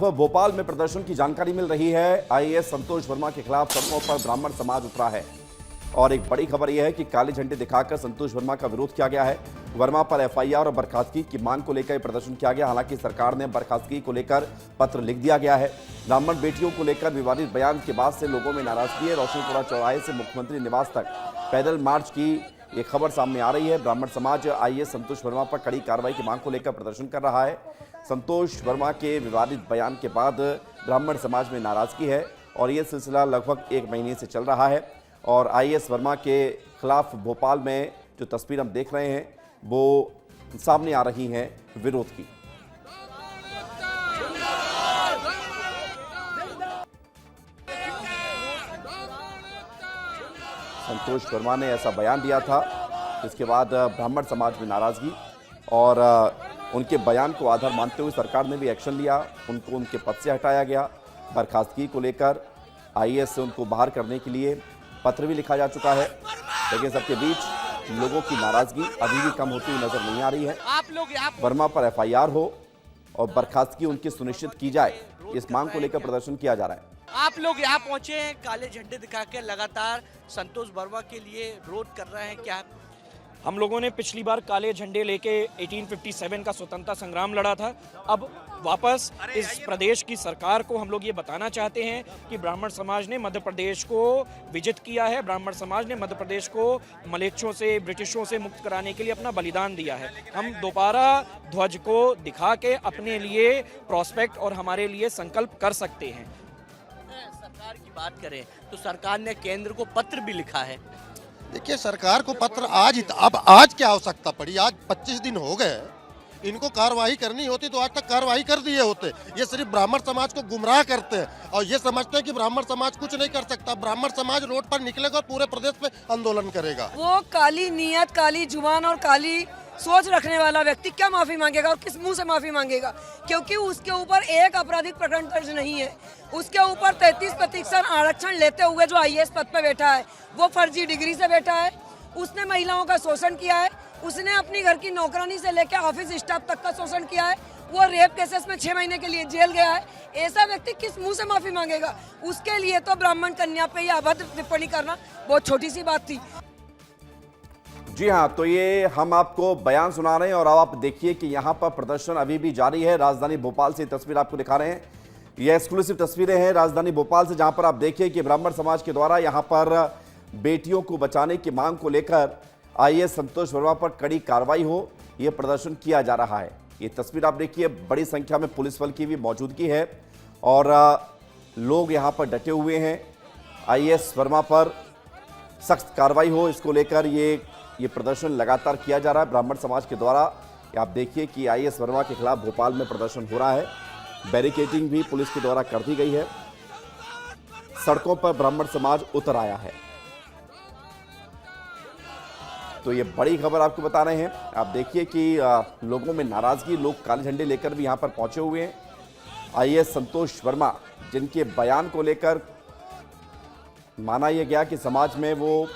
खिलाफ भोपाल में प्रदर्शन की जानकारी मिल रही है। आईएएस संतोष वर्मा के खिलाफ सड़कों पर ब्राह्मण समाज उतरा है और एक बड़ी खबर यह है कि काले झंडे दिखाकर संतोष वर्मा का विरोध किया गया है। वर्मा पर एफआईआर और बर्खास्तगी की मांग को लेकर प्रदर्शन किया गया। हालांकि सरकार ने बर्खास्तगी को लेकर पत्र लिख दिया गया है। ब्राह्मण बेटियों को लेकर विवादित बयान के बाद से लोगों में नाराजगी है। रोशनपुरा चौराहे से मुख्यमंत्री निवास तक पैदल मार्च की ये खबर सामने आ रही है। ब्राह्मण समाज आईएएस संतोष वर्मा पर कड़ी कार्रवाई की मांग को लेकर प्रदर्शन कर रहा है। संतोष वर्मा के विवादित बयान के बाद ब्राह्मण समाज में नाराजगी है और ये सिलसिला लगभग 1 महीने से चल रहा है। और आईएएस वर्मा के खिलाफ भोपाल में जो तस्वीर हम देख रहे हैं वो सामने आ रही हैं विरोध की। संतोष वर्मा ने ऐसा बयान दिया था जिसके बाद ब्राह्मण समाज में नाराजगी और उनके बयान को आधार मानते हुए सरकार ने भी एक्शन लिया। उनको उनके पद से हटाया गया। बर्खास्तगी को लेकर आईएएस से उनको बाहर करने के लिए पत्र भी लिखा जा चुका है। लेकिन सबके बीच लोगों की नाराजगी अभी भी कम होती हुई नजर नहीं आ रही है। वर्मा पर एफआईआर हो और बर्खास्तगी उनकी सुनिश्चित की जाए, इस मांग को लेकर प्रदर्शन किया जा रहा है। आप लोग यहाँ पहुंचे हैं, काले झंडे दिखा के लगातार संतोष वर्मा के लिए विरोध कर रहे हैं। क्या हम लोगों ने पिछली बार काले झंडे लेके 1857 का स्वतंत्रता संग्राम लड़ा था। अब वापस इस प्रदेश की सरकार को हम लोग ये बताना चाहते हैं कि ब्राह्मण समाज ने मध्य प्रदेश को विजित किया है। ब्राह्मण समाज ने मध्य प्रदेश को मलेच्छों से, ब्रिटिशों से मुक्त कराने के लिए अपना बलिदान दिया है। हम दोबारा ध्वज को दिखा के अपने लिए प्रोस्पेक्ट और हमारे लिए संकल्प कर सकते हैं। सरकार की बात करें तो सरकार ने केंद्र को पत्र भी लिखा है। देखिए, सरकार को पत्र आज क्या आवश्यकता पड़ी? आज 25 दिन हो गए। इनको कार्रवाई करनी होती तो आज तक कार्रवाई कर दिए होते। ये सिर्फ ब्राह्मण समाज को गुमराह करते हैं और ये समझते हैं कि ब्राह्मण समाज कुछ नहीं कर सकता। ब्राह्मण समाज रोड पर निकलेगा और पूरे प्रदेश में आंदोलन करेगा। वो काली नीयत, काली जुबान और काली सोच रखने वाला व्यक्ति क्या माफी मांगेगा और किस मुंह से माफी मांगेगा? क्योंकि उसके ऊपर एक आपराधिक प्रकरण दर्ज नहीं है। उसके ऊपर 33% आरक्षण लेते हुए जो आईएएस पद पे बैठा है वो फर्जी डिग्री से बैठा है। उसने महिलाओं का शोषण किया है। उसने अपनी घर की नौकरानी से लेकर ऑफिस स्टाफ तक का शोषण किया है। वो रेप केसेस में 6 महीने के लिए जेल गया है। ऐसा व्यक्ति किस मुंह से माफी मांगेगा? उसके लिए तो ब्राह्मण कन्या पे यह अभद्र टिप्पणी करना बहुत छोटी सी बात थी। जी हाँ, तो ये हम आपको बयान सुना रहे हैं और अब आप देखिए कि यहाँ पर प्रदर्शन अभी भी जारी है। राजधानी भोपाल से तस्वीर आपको दिखा रहे हैं। ये एक्सक्लूसिव तस्वीरें हैं राजधानी भोपाल से, जहाँ पर आप देखिए कि ब्राह्मण समाज के द्वारा यहाँ पर बेटियों को बचाने की मांग को लेकर आईएएस संतोष वर्मा पर कड़ी कार्रवाई हो, ये प्रदर्शन किया जा रहा है। ये तस्वीर आप देखिए, बड़ी संख्या में पुलिस बल की भी मौजूदगी है और लोग यहाँ पर डटे हुए हैं। आईएएस वर्मा पर सख्त कार्रवाई हो, इसको लेकर ये प्रदर्शन लगातार किया जा रहा है ब्राह्मण समाज के द्वारा। आप देखिए कि आईएएस वर्मा के खिलाफ भोपाल में प्रदर्शन हो रहा है। बैरिकेडिंग भी पुलिस के द्वारा कर दी गई है। सड़कों पर ब्राह्मण समाज उतर आया है। तो ये बड़ी खबर आपको बता रहे हैं। आप देखिए कि लोगों में नाराजगी, लोग काले झंडे लेकर भी यहां पर पहुंचे हुए हैं। आईएएस संतोष वर्मा, जिनके बयान को लेकर माना यह गया कि समाज में वो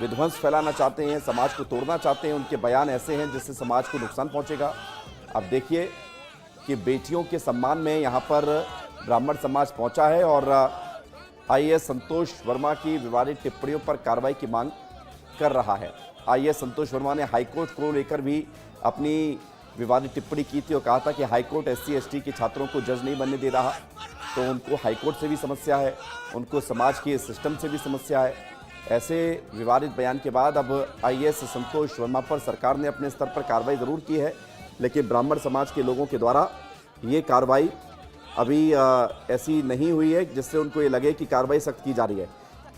विध्वंस फैलाना चाहते हैं, समाज को तोड़ना चाहते हैं, उनके बयान ऐसे हैं जिससे समाज को नुकसान पहुंचेगा। अब देखिए कि बेटियों के सम्मान में यहां पर ब्राह्मण समाज पहुंचा है और आईएएस संतोष वर्मा की विवादित टिप्पणियों पर कार्रवाई की मांग कर रहा है। आईएएस संतोष वर्मा ने हाईकोर्ट को लेकर भी अपनी विवादित टिप्पणी की थी और कहा था कि हाईकोर्ट SC/ST के छात्रों को जज नहीं बनने दे रहा। तो उनको हाईकोर्ट से भी समस्या है, उनको समाज के सिस्टम से भी समस्या है। ऐसे विवादित बयान के बाद अब आईएएस संतोष वर्मा पर सरकार ने अपने स्तर पर कार्रवाई जरूर की है, लेकिन ब्राह्मण समाज के लोगों के द्वारा ये कार्रवाई अभी ऐसी नहीं हुई है जिससे उनको ये लगे कि कार्रवाई सख्त की जा रही है।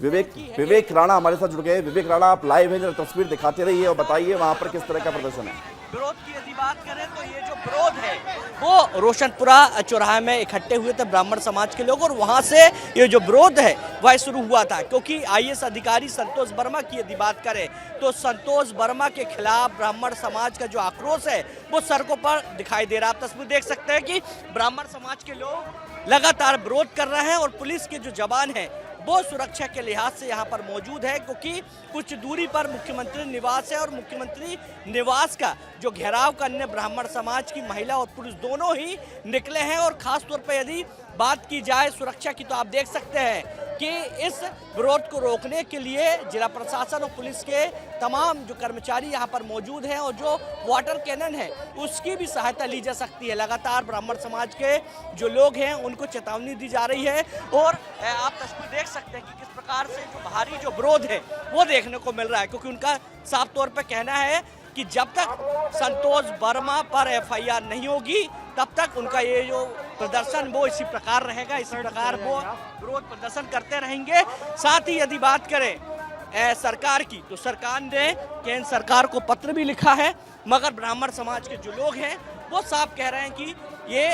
विवेक राणा हमारे साथ जुड़ गए। विवेक राणा, आप लाइव हैं, जरा तस्वीर दिखाते रहिए और बताइए वहां पर किस तरह का प्रदर्शन है। विरोध की यदि बात करें तो ये जो विरोध है वो रोशनपुरा चौराहे में इकट्ठे हुए थे ब्राह्मण समाज के लोग और वहां से ये जो विरोध है वह शुरू हुआ था। क्योंकि आईएएस अधिकारी संतोष वर्मा की यदि बात करें तो संतोष वर्मा के खिलाफ ब्राह्मण समाज का जो आक्रोश है वो सड़कों पर दिखाई दे रहा है। आप तस्वीर देख सकते हैं कि ब्राह्मण समाज के लोग लगातार विरोध कर रहे हैं और पुलिस के जो जवान हैं वो सुरक्षा के लिहाज से यहाँ पर मौजूद है, क्योंकि कुछ दूरी पर मुख्यमंत्री निवास है और मुख्यमंत्री निवास का जो घेराव करने ब्राह्मण समाज की महिला और पुरुष दोनों ही निकले हैं। और खास तौर पर यदि बात की जाए सुरक्षा की, तो आप देख सकते हैं कि इस विरोध को रोकने के लिए जिला प्रशासन और पुलिस के तमाम जो कर्मचारी यहाँ पर मौजूद हैं और जो वाटर कैनन है उसकी भी सहायता ली जा सकती है। लगातार ब्राह्मण समाज के जो लोग हैं उनको चेतावनी दी जा रही है और आप तस्वीर देख सकते हैं कि किस प्रकार से जो बाहरी जो विरोध है वो देखने को मिल रहा है, क्योंकि उनका साफ तौर पर कहना है कि जब तक संतोष वर्मा पर FIR नहीं होगी तब तक उनका ये जो प्रदर्शन वो इसी प्रकार रहेगा, इसी प्रकार वो विरोध प्रदर्शन करते रहेंगे। साथ ही यदि बात करें सरकार की, तो सरकार ने केंद्र सरकार को पत्र भी लिखा है, मगर ब्राह्मण समाज के जो लोग हैं वो साफ कह रहे हैं कि ये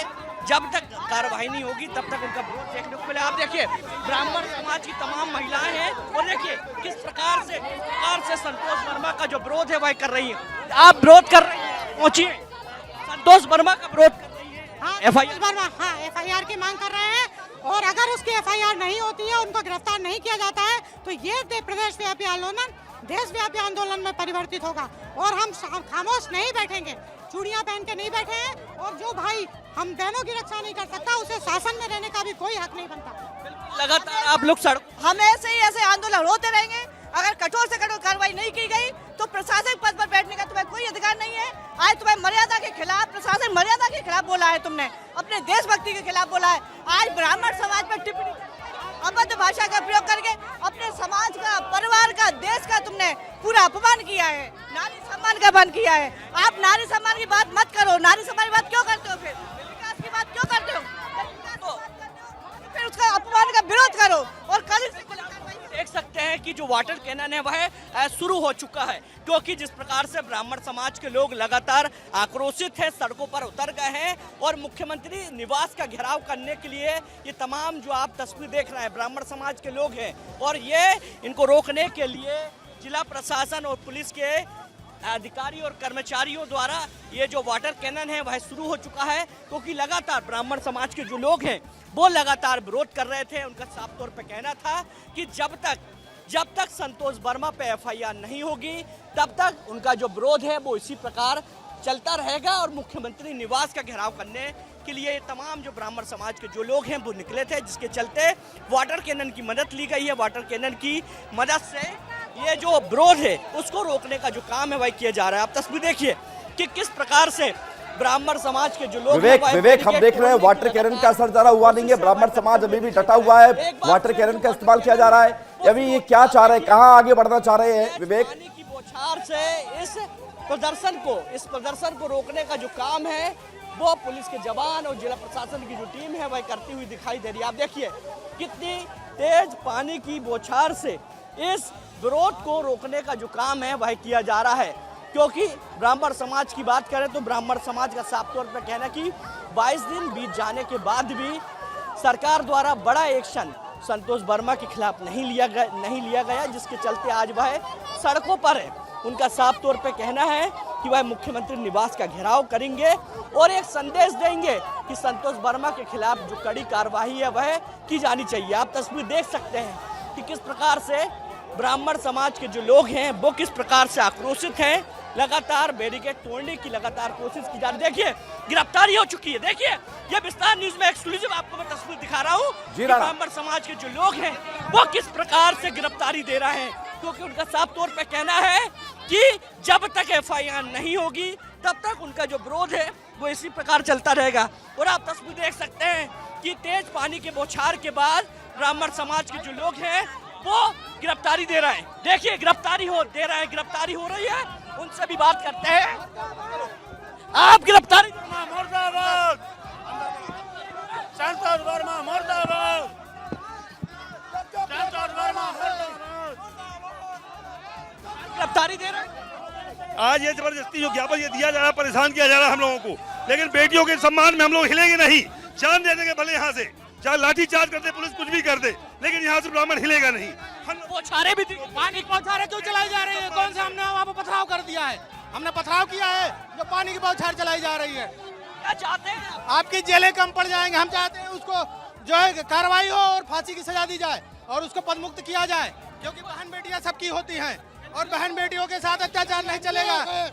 जब तक कार्रवाई नहीं होगी तब तक उनका विरोध देखने को मिले। आप देखिए ब्राह्मण समाज की तमाम महिलाएं हैं और देखिए किस प्रकार से संतोष वर्मा का जो विरोध है वह कर रही है। आप विरोध कर रही हैं, पहुंचिए, संतोष वर्मा का विरोध कर रही है। FIR की मांग कर रहे हैं और अगर उसकी FIR नहीं होती है, उनको गिरफ्तार नहीं किया जाता है, तो ये प्रदेश व्यापी आंदोलन देशव्यापी आंदोलन में परिवर्तित होगा और हम खामोश नहीं बैठेंगे, चूड़ियां पहन के नहीं बैठे हैं। और जो भाई हम बहनों की रक्षा नहीं कर सकता उसे शासन में रहने का भी कोई हक नहीं बनता। लगातार आप लोग हम ऐसे ही ऐसे आंदोलन होते रहेंगे। अगर कठोर से कठोर कार्रवाई नहीं की गई तो प्रशासनिक पद पर बैठने का तुम्हें कोई अधिकार नहीं है। आज तुम्हें मर्यादा के खिलाफ, प्रशासन मर्यादा के खिलाफ बोला है, तुमने अपने देशभक्ति के खिलाफ बोला है। आज ब्राह्मण समाज पर टिप्पणी, अभद्र भाषा का प्रयोग करके अपने समाज का, परिवार का, देश का तुमने पूरा अपमान किया है, नारी सम्मान का अपमान किया है। आप नारी सम्मान की बात मत करो। नारी सम्मान की बात क्यों करते हो? फिर विकास की बात क्यों करते हो? फिर उसका अपमान का विरोध करो और कल देख सकते हैं कि जो वाटर कैनन है वह शुरू हो चुका है, क्योंकि जिस प्रकार से ब्राह्मण समाज के लोग लगातार आक्रोशित हैं, सड़कों पर उतर गए हैं और मुख्यमंत्री निवास का घेराव करने के लिए ये तमाम जो आप तस्वीर देख रहे हैं ब्राह्मण समाज के लोग हैं और ये इनको रोकने के लिए जिला प्रशासन और पुलिस के अधिकारी और कर्मचारियों द्वारा ये जो वाटर कैनन है वह शुरू हो चुका है, क्योंकि लगातार ब्राह्मण समाज के जो लोग हैं वो लगातार विरोध कर रहे थे। उनका साफ तौर पे कहना था कि जब तक संतोष वर्मा पे FIR नहीं होगी तब तक उनका जो विरोध है वो इसी प्रकार चलता रहेगा और मुख्यमंत्री निवास का घेराव करने के लिए तमाम जो ब्राह्मण समाज के जो लोग हैं वो निकले थे, जिसके चलते वाटर कैनन की मदद ली गई है। वाटर कैनन की मदद से ये जो विरोध है उसको रोकने का जो काम है वह किया जा रहा है। आप तस्वीर देखिए कि किस प्रकार से ब्राह्मण समाज के जो लोग विवेक हम देख रहे हैं वाटर कैनन का असर जरा हुआ नहीं है, ब्राह्मण समाज अभी भी डटा हुआ है, वाटर कैनन का इस्तेमाल किया जा रहा है। अभी ये क्या चाह रहे हैं, कहाँ आगे बढ़ना चाह रहे हैं विवेक? पानी की बौछार से इस प्रदर्शन को रोकने का जो काम है वो पुलिस के जवान और जिला प्रशासन की जो टीम है वह करती हुई दिखाई दे रही है। आप देखिए कितनी तेज पानी की बौछार से इस विरोध को रोकने का जो काम है वह किया जा रहा है, क्योंकि ब्राह्मण समाज की बात करें तो ब्राह्मण समाज का साफ तौर पर कहना कि 22 दिन बीत जाने के बाद भी सरकार द्वारा बड़ा एक्शन संतोष वर्मा के खिलाफ नहीं लिया गया, जिसके चलते आज वह सड़कों पर है। उनका साफ तौर पे कहना है कि वह मुख्यमंत्री निवास का घेराव करेंगे और एक संदेश देंगे कि संतोष वर्मा के खिलाफ जो कड़ी कार्रवाई है वह की जानी चाहिए। आप तस्वीर देख सकते हैं कि किस प्रकार से ब्राह्मण समाज के जो लोग हैं वो किस प्रकार से आक्रोशित हैं। लगातार बैरिकेड तोड़ने की लगातार कोशिश की जा रही है। देखिए गिरफ्तारी हो चुकी है। देखिए ये विस्तार न्यूज में एक्सक्लूसिव आपको मैं तस्वीर दिखा रहा हूँ कि ब्राह्मण समाज के जो लोग हैं वो किस प्रकार से गिरफ्तारी दे रहे हैं, क्योंकि उनका साफ तौर पे कहना है कि जब तक FIR नहीं होगी तब तक उनका जो विरोध है वो इसी प्रकार चलता रहेगा। और आप तस्वीर देख सकते हैं कि तेज पानी के बौछार के बाद ब्राह्मण समाज के जो लोग हैं वो गिरफ्तारी दे रहे हैं। देखिए गिरफ्तारी हो रही है। उनसे भी बात करते हैं। आप गिरफ्तारी मुर्दाबाद, संतोष वर्मा मुर्दाबाद, संतोष वर्मा मुर्दाबाद। गिरफ्तारी दे रहे हैं। आज ये जबरदस्ती जो ज्ञापन ये दिया जा रहा है, परेशान किया जा रहा है हम लोगों को, लेकिन बेटियों के सम्मान में हम लोग हिलेंगे नहीं। जान दे देंगे भले यहाँ से, चाहे लाठी चार्ज कर दे पुलिस, कुछ भी कर दे, लेकिन यहाँ से ब्राह्मण हिलेगा नहीं। बौछारें भी पानी की बौछारें क्यों चलाई जा रही है? कौन सा हमने वहाँ पर पथराव कर दिया है? हमने पथराव किया है जो पानी की बौछार चलाई जा रही है? क्या चाहते हैं? आपकी जेलें कम पड़ जाएंगे। हम चाहते हैं उसको जो है कार्रवाई हो और फांसी की सजा दी जाए और उसको पदमुक्त किया जाए, क्योंकि बहन बेटियां सबकी होती हैं और बहन बेटियों के साथ अत्याचार नहीं चलेगा।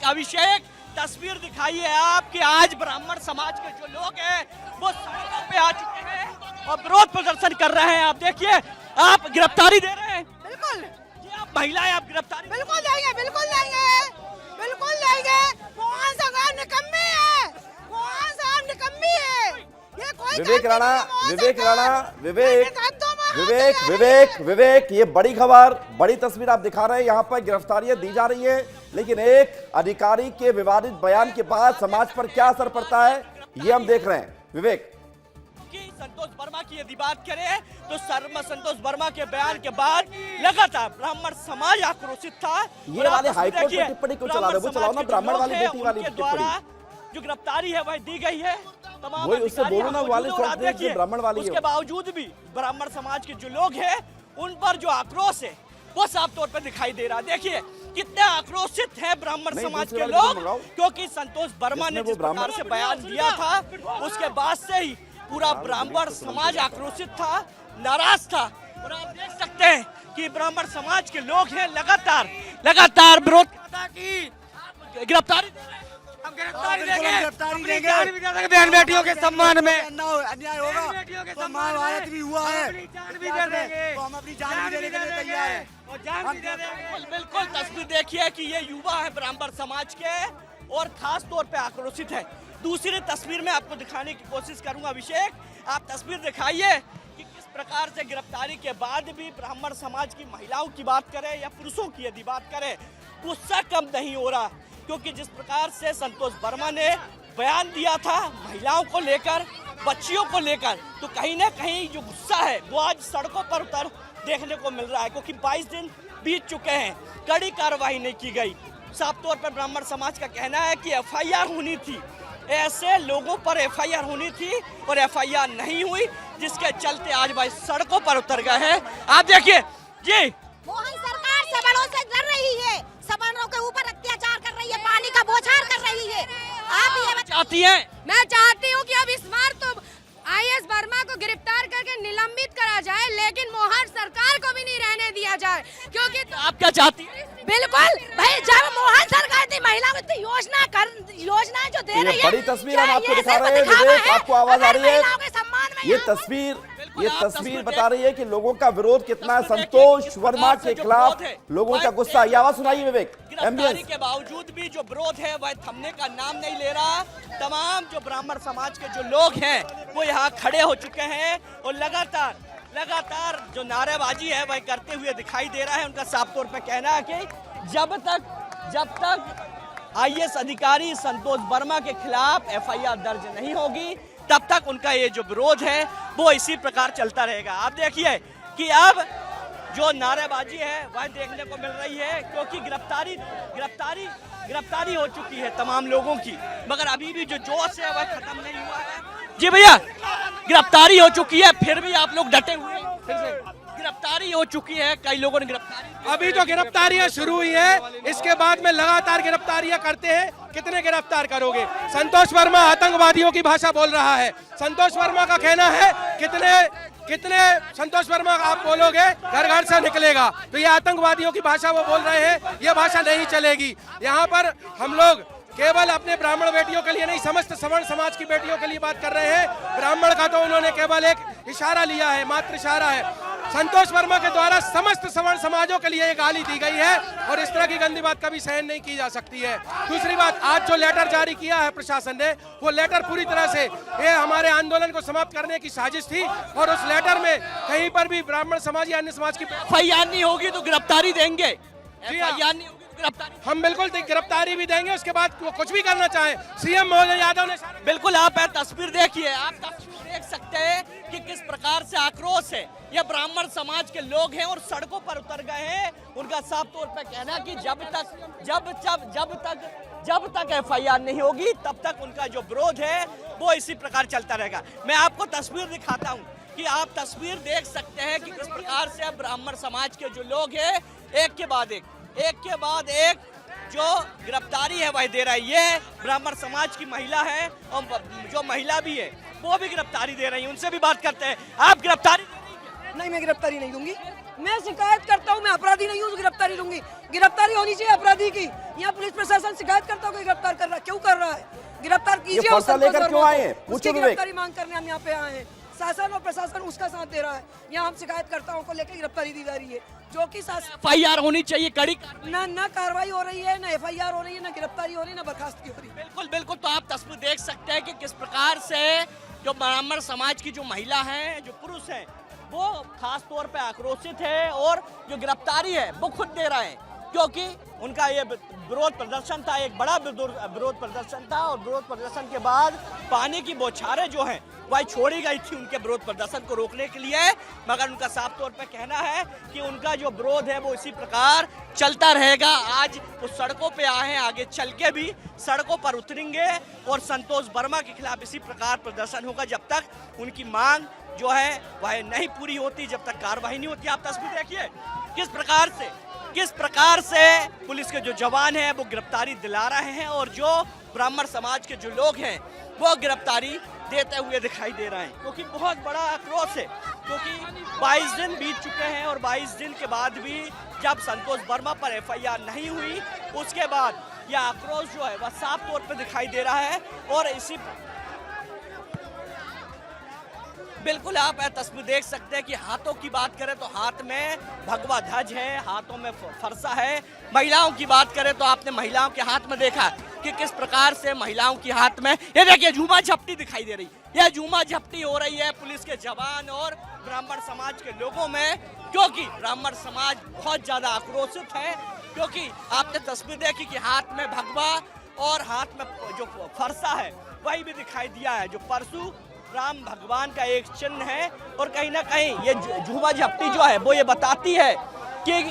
अभिषेक तस्वीर दिखाइए आप कि आज ब्राह्मण समाज के जो लोग हैं वो सड़कों पे आ चुके हैं और विरोध प्रदर्शन कर रहे हैं। आप देखिए, आप गिरफ्तारी दे रहे हैं। बिल्कुल जी, आप महिलाएं, आप गिरफ्तारी बिल्कुल देंगे, बिल्कुल देंगे, बिल्कुल देंगे। मोहन सरकार निकम्मी है, मोहन सरकार निकम्मी है। ये कोई विवेक राणा, विवेक राणा, विवेक, विवेक, ये बड़ी खबर, बड़ी तस्वीर आप दिखा रहे हैं। यहाँ पर गिरफ्तारियां दी जा रही है, लेकिन एक अधिकारी के विवादित बयान के बाद समाज पर क्या असर पड़ता है, ये हम देख रहे हैं। विवेक, कि संतोष वर्मा की यदि बात करें तो संतोष वर्मा के बयान के बाद लगातार ब्राह्मण समाज आक्रोशित था। ये वाले हाईकोर्ट की टिप्पणी क्यों चला रहे हो? वो चलाओ ना ब्राह्मण वाली बेटी वाली टिप्पणी। जो गिरफ्तारी है वह दी गई है, तमाम वही उससे बोलो ना, वाले जो ब्राह्मण वाली है। उसके बावजूद भी ब्राह्मण समाज के जो लोग हैं उन पर जो आक्रोश है वो साफ तौर पर दिखाई दे रहा है। देखिए कितने आक्रोशित है ब्राह्मण समाज के लोग, क्योंकि संतोष वर्मा ने जिस प्रकार से बयान दिया था उसके बाद से ही पूरा ब्राह्मण समाज आक्रोशित था, नाराज था। और आप देख सकते हैं कि ब्राह्मण समाज के लोग हैं लगातार विरोध की गिरफ्तारी देंगे बहन बेटियों के सम्मान में अन्याय होगा तो महाभारत भी हुआ है, तो हम अपनी जान भी देने के लिए तैयार हैं। बिल्कुल तस्वीर देखिए कि ये युवा है ब्राह्मण समाज के और खास तौर पे आक्रोशित है। दूसरी तस्वीर में आपको दिखाने की कोशिश करूंगा। अभिषेक, आप तस्वीर दिखाइए कि किस प्रकार से गिरफ्तारी के बाद भी ब्राह्मण समाज की महिलाओं की बात करें या पुरुषों की यदि बात करें, गुस्सा कम नहीं हो रहा, क्योंकि जिस प्रकार से संतोष वर्मा ने बयान दिया था महिलाओं को लेकर, बच्चियों को लेकर, तो कहीं ना कहीं जो गुस्सा है वो आज सड़कों पर उतर देखने को मिल रहा है, क्योंकि 22 दिन बीत चुके हैं, कड़ी कार्रवाई नहीं की गई। साफ तौर पर ब्राह्मण समाज का कहना है कि एफआईआर होनी थी, ऐसे लोगों पर एफआईआर होनी थी और एफआईआर नहीं हुई, जिसके चलते आज भाई सड़कों पर उतर गए हैं। आप देखिए जी, मोहन सरकार सवर्णों से डर रही है, सवर्णों के ऊपर अत्याचार कर रही है, पानी का बौछार कर रही है। आप ये चाहती हैं? मैं चाहती हूँ कि अब इस बार तो आईएएस वर्मा को गिरफ्तार करके निलंबित करा जाए, लेकिन मोहन सरकार को भी नहीं रहने दिया जाए, क्योंकि आप क्या चाहती हैं? बिल्कुल भाई, जब मोहन सरकार थी महिलाओं को योजना जो दे रही है, बड़ी तस्वीर हम आपको दिखा रहे हैं। विवेक, आपको आवाज आ रही है? ये तस्वीर बता रही है कि लोगों का विरोध कितना है संतोष वर्मा के खिलाफ, लोगों का गुस्सा। ये आवाज सुनाइए विवेक। गिरफ्तारी के बावजूद भी जो विरोध है वह थमने का नाम नहीं ले रहा। तमाम जो ब्राह्मण समाज के जो लोग हैं वो यहाँ खड़े हो चुके हैं और लगातार जो नारेबाजी है वह करते हुए दिखाई दे रहा है। उनका साफ तौर पर कहना है कि जब तक आईएएस अधिकारी संतोष वर्मा के खिलाफ एफआईआर दर्ज नहीं होगी तब तक उनका ये जो विरोध है वो इसी प्रकार चलता रहेगा। आप देखिए कि अब जो नारेबाजी है वह देखने को मिल रही है, क्योंकि गिरफ्तारी हो चुकी है तमाम लोगों की, मगर अभी भी जो जोश है वह खत्म नहीं हुआ है। जी भैया, गिरफ्तारी हो चुकी है फिर भी आप लोग डटे हुए हैं। फिर से गिरफ्तारी हो चुकी है, कई लोगों ने गिरफ्तारी, अभी तो गिरफ्तारियां शुरू हुई है, इसके बाद में लगातार गिरफ्तारियां करते हैं। कितने गिरफ्तार करोगे? संतोष वर्मा आतंकवादियों की भाषा बोल रहा है। संतोष वर्मा का कहना है कितने संतोष वर्मा आप बोलोगे घर घर से निकलेगा, तो ये आतंकवादियों की भाषा वो बोल रहे हैं, ये भाषा नहीं चलेगी। यहाँ पर हम लोग केवल अपने ब्राह्मण बेटियों के लिए नहीं, समस्त सवर्ण समाज की बेटियों के लिए बात कर रहे हैं। ब्राह्मण का तो उन्होंने केवल एक इशारा लिया है, मात्र इशारा है। संतोष वर्मा के द्वारा समस्त सवर्ण समाजों के लिए एक गाली दी गई है और इस तरह की गंदी बात कभी सहन नहीं की जा सकती है। दूसरी बात, आज जो लेटर जारी किया है प्रशासन ने, वो लेटर पूरी तरह से ये हमारे आंदोलन को समाप्त करने की साजिश थी और उस लेटर में कहीं पर भी ब्राह्मण समाज या अन्य समाज की एफआईआर नहीं होगी तो गिरफ्तारी देंगे। एफआईआर नहीं होगी तो गिरफ्तारी, हम बिल्कुल गिरफ्तारी भी देंगे। उसके बाद वो कुछ भी करना चाहे, सीएम महोदय यादव ने बिल्कुल, आप तस्वीर देखिए, आप तस्वीर देख सकते हैं कि किस प्रकार से आक्रोश है। ये ब्राह्मण समाज के लोग हैं और सड़कों पर उतर गए हैं। उनका साफ तौर पर कहना है कि जब तक एफआईआर नहीं होगी तब तक उनका जो विरोध है वो इसी प्रकार चलता रहेगा। मैं आपको तस्वीर दिखाता हूँ कि आप तस्वीर देख सकते हैं कि किस प्रकार से ब्राह्मण समाज के जो लोग हैं एक के बाद एक जो गिरफ्तारी है वह दे रहा है। ये ब्राह्मण समाज की महिला है और जो महिला भी है वो भी गिरफ्तारी दे रही है। उनसे भी बात करते हैं। आप गिरफ्तारी नहीं, मैं गिरफ्तारी नहीं दूंगी। मैं शिकायत करता हूँ, मैं अपराधी नहीं हूँ तो गिरफ्तारी दूंगी। गिरफ्तारी होनी चाहिए अपराधी की। यहाँ पुलिस प्रशासन शिकायत करता हूँ, गिरफ्तार कर रहा है, क्यों कर रहा है? गिरफ्तार कीजिए। फैसला लेकर क्यों आए हैं? पूछो विवेक। गिरफ्तारी मांग करने हम यहाँ पे आए हैं। शासन और प्रशासन उसका साथ दे रहा है। यहाँ हम शिकायतकर्ताओं को लेकर गिरफ्तारी दी जा रही है, जो कि FIR होनी चाहिए कड़ी। न कार्रवाई हो रही है, न FIR हो रही है, न गिरफ्तारी हो रही है, न बर्खास्तगी हो रही है। बिल्कुल बिल्कुल। तो आप तस्वीर देख सकते हैं कि किस प्रकार से जो ब्राह्मण समाज की जो महिला हैं, जो पुरुष हैं, वो खास तौर पे आक्रोशित है और जो गिरफ्तारी है वो खुद दे रहे हैं, क्योंकि उनका ये विरोध प्रदर्शन था, एक बड़ा विरोध प्रदर्शन था। और विरोध प्रदर्शन के बाद पानी की बौछारें जो हैं वह छोड़ी गई थी उनके विरोध प्रदर्शन को रोकने के लिए, मगर उनका साफ तौर पे कहना है कि उनका जो विरोध है वो इसी प्रकार चलता रहेगा। आज वो सड़कों पे आए हैं, आगे चल के भी सड़कों पर उतरेंगे और संतोष वर्मा के खिलाफ इसी प्रकार प्रदर्शन होगा जब तक उनकी मांग जो है वह नहीं पूरी होती, जब तक कार्रवाई नहीं होती। आप तस्वीर देखिए किस प्रकार से पुलिस के जो जवान हैं वो गिरफ्तारी दिला रहे हैं और जो ब्राह्मण समाज के जो लोग हैं वो गिरफ्तारी देते हुए दिखाई दे रहे हैं, क्योंकि बहुत बड़ा आक्रोश है। क्योंकि 22 दिन बीत चुके हैं और 22 दिन के बाद भी जब संतोष वर्मा पर FIR नहीं हुई, उसके बाद यह आक्रोश जो है वह साफ तौर पर दिखाई दे रहा है। और इसी बिल्कुल आप तस्वीर देख सकते हैं कि हाथों की बात करें तो हाथ में भगवा ध्वज है, हाथों में फरसा है। महिलाओं की बात करें तो आपने महिलाओं के हाथ में देखा कि किस प्रकार से महिलाओं के हाथ में ये देखिए झूमा झपटी दिखाई दे रही है। यह झूमा झपटी हो रही है पुलिस के जवान और ब्राह्मण समाज के लोगों में, क्योंकि ब्राह्मण समाज बहुत ज्यादा आक्रोशित है। क्योंकि आपने तस्वीर देखी कि हाथ में भगवा और हाथ में जो फरसा है वही भी दिखाई दिया है, जो परशु राम भगवान का एक चिन्ह है। और कहीं ना कहीं ये झूमा झपटी जो है वो ये बताती है कि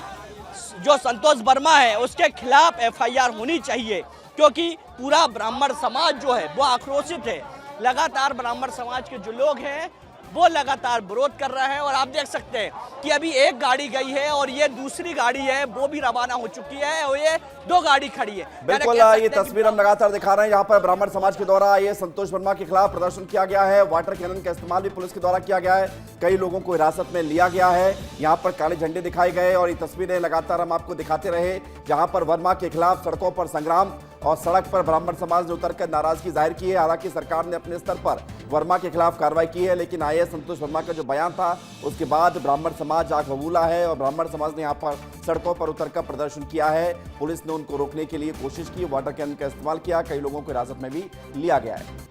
जो संतोष वर्मा है उसके खिलाफ FIR होनी चाहिए, क्योंकि पूरा ब्राह्मण समाज जो है वो आक्रोशित है। लगातार ब्राह्मण समाज के जो लोग हैं वो लगातार विरोध कर रहे हैं। और आप देख सकते हैं कि अभी एक गाड़ी गई है और ये दूसरी गाड़ी है वो भी रवाना हो चुकी है और ये 2 गाड़ी खड़ी है। बिल्कुल, ये तस्वीर हम लगातार दिखा रहे हैं। यहाँ पर ब्राह्मण समाज के द्वारा ये संतोष वर्मा के खिलाफ प्रदर्शन किया गया है। वाटर कैनन का इस्तेमाल भी पुलिस के द्वारा किया गया है। कई लोगों को हिरासत में लिया गया है। यहाँ पर काले झंडे दिखाए गए और ये तस्वीरें लगातार हम आपको दिखाते रहे, जहाँ पर वर्मा के खिलाफ सड़कों पर संग्राम और सड़क पर ब्राह्मण समाज ने उतरकर नाराजगी जाहिर की है। हालांकि सरकार ने अपने स्तर पर वर्मा के खिलाफ कार्रवाई की है, लेकिन IAS संतोष वर्मा का जो बयान था उसके बाद ब्राह्मण समाज आग बबूला है और ब्राह्मण समाज ने यहाँ पर सड़कों पर उतरकर प्रदर्शन किया है। पुलिस ने उनको रोकने के लिए कोशिश की, वाटर कैनन का इस्तेमाल किया, कई लोगों को हिरासत में भी लिया गया है।